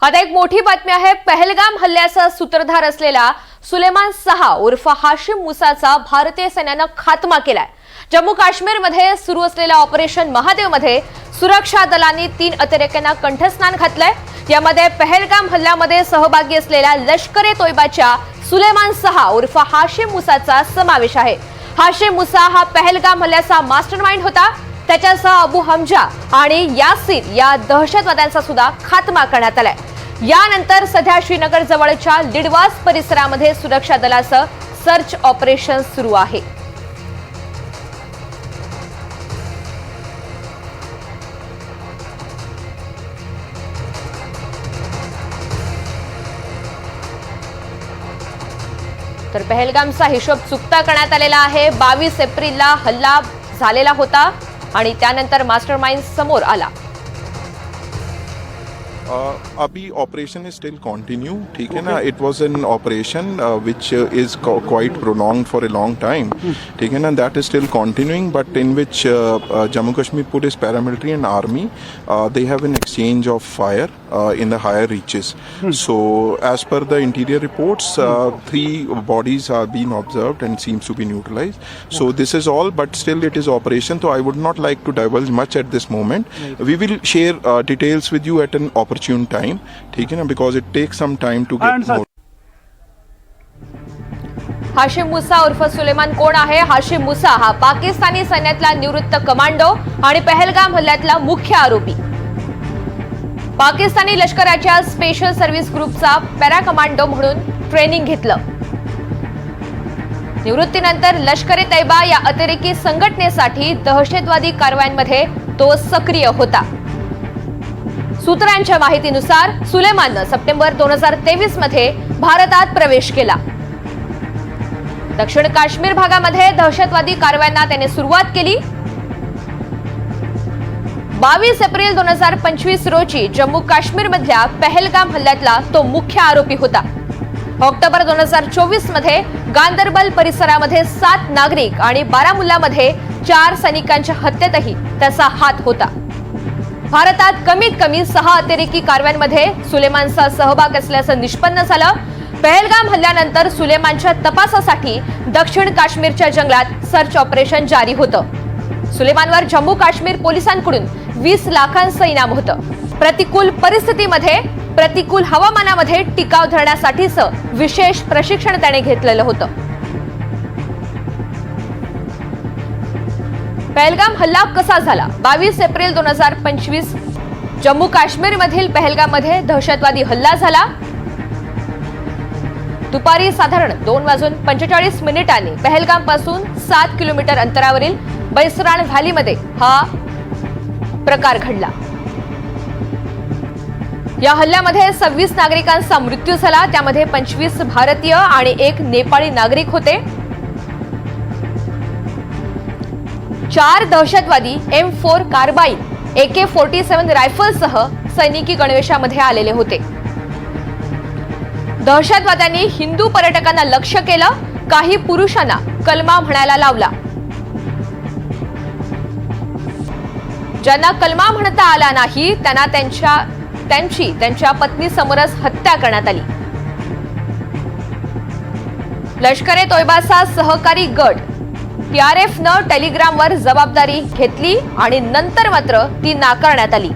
आता एक मोठी बातमी आहे। पहलगाम हल्ल्याचा सूत्रधार असलेला सुलेमान सहा उर्फ हाशिम मुसाचा भारतीय सैन्याने खात्मा केलाय। जम्मू काश्मीरमध्ये सुरू असलेल्या ऑपरेशन महादेवमध्ये सुरक्षा दलांनी 3 अतिरेक्यांना कंठस्नान घातलंय। यामध्ये पहलगाम हल्ल्यामध्ये सहभागी असलेल्या लष्कर ए तोयबाच्या सुलेमान सहा उर्फ हाशिम मुसाचा समावेश आहे। हाशिम मुसा हा पहलगाम हल्ल्याचा मास्टरमाइंड होता। त्याच्यासह अबू हमजा आणि यासीर या दहशतवाद्यांचा सुद्धा खात्मा करण्यात आलाय। यानंतर सध्या श्रीनगर जवळच्या लिडवास परिसरामध्ये सुरक्षा दलाचं सर्च ऑपरेशन सुरू आहे। तर पहलगामचा हिशोब चुकता करण्यात आलेला आहे। 22 एप्रिलला हल्ला झालेला होता आणि त्यानंतर मास्टरमाइंड समोर आला। अभी ऑपरेशन इज स्टिल कंटिन्यू, ठीक है ना। It was an operation which is quite prolonged for a long time, ठीक है ना। That is still continuing, but in which Jammu Kashmir police, paramilitary end army they have an exchange of fire in the higher reaches. So as per the interior reports, 3 bodies are being observed and seems to be neutralized. So this is all, but still it is operation, so I would not like to divulge much at this moment. We will share details with you at an opportune time, ठीक है ना, because it takes some time to get more. Hashim Musa उर्फ सुलेमान कोण आहे? हाशिम मुसा हा पाकिस्तानी सैन्यातला निवृत्त commando आणि पहलगाम हल्ल्यातला मुख्य आरोपी। पाकिस्तानी लष्कराच्या स्पेशल सर्व्हिस ग्रुपचा पॅरा कमांडो म्हणून ट्रेनिंग घेतलं। निवृत्तीनंतर लष्कर ए तैयबा या अतिरेकी संघटनेसाठी दहशतवादी कारवायांमध्ये तो सक्रिय होता। सूत्रांच्या माहितीनुसार सुलेमाननं सप्टेंबर 2023 मध्ये भारतात प्रवेश केला। दक्षिण काश्मीर भागामध्ये दहशतवादी कारवायांना त्याने सुरुवात केली। 22 एप्रिल 2025 रोजी जम्मू काश्मीर मधल्या पहलगाम हल्ल्यातला तो मुख्य आरोपी होता। ऑक्टोबर 2024 मध्ये गांदरबल परिसरामध्ये 7 नागरिक आणि बारामुल्लामध्ये 4 सैनिकांच्या हत्येतही त्याचा हात होता। भारतात कमीत कमी 6 अतिरेकी कारवायांमध्ये सुलेमानचा सहभाग असल्याचं निष्पन्न झालं। पहलगाम हल्ल्यानंतर सुलेमानच्या तपासासाठी दक्षिण काश्मीरच्या जंगलात सर्च ऑपरेशन जारी होतं। सुलेमानवर जम्मू काश्मीर पोलिसांकडून 20 लाखांचं इनाम होतं। प्रतिकूल परिस्थितीमध्ये, प्रतिकूल हवामानामध्ये टिकाव धरण्यासाठीचं विशेष प्रशिक्षण त्याने घेतलेलं होतं। पहलगाम हल्ला कसा झाला? 22 एप्रिल 2025 जम्मू काश्मीर मधील पहलगाम मध्ये दहशतवादी हल्ला झाला। दुपारी साधारण 2:45 पहलगाम पासून 7 किलोमीटर अंतरावरील बैसराण व्हॅलीमध्ये हा प्रकार घडला। या हल्ल्यामध्ये 26 नागरिकांचा मृत्यू झाला। त्यामध्ये 25 भारतीय आणि 1 नेपाळी नागरिक होते। 4 दहशतवादी M4 कार्बाइन, AK-47 रायफलसह सैनिकी गणवेशामध्ये आलेले होते। दहशतवाद्यांनी हिंदू पर्यटकांना लक्ष्य केलं। काही पुरुषांना कलमा म्हणायला लावला। ज्यांना कलमा म्हणता आला नाही त्यांना त्यांच्या पत्नीसमोरच हत्या करण्यात आली। लष्कर ए तोयबाचा सहकारी गट PRF टेलिग्रामवर जबाबदारी घेतली आणि नंतर मात्र ती नाकारण्यात आली।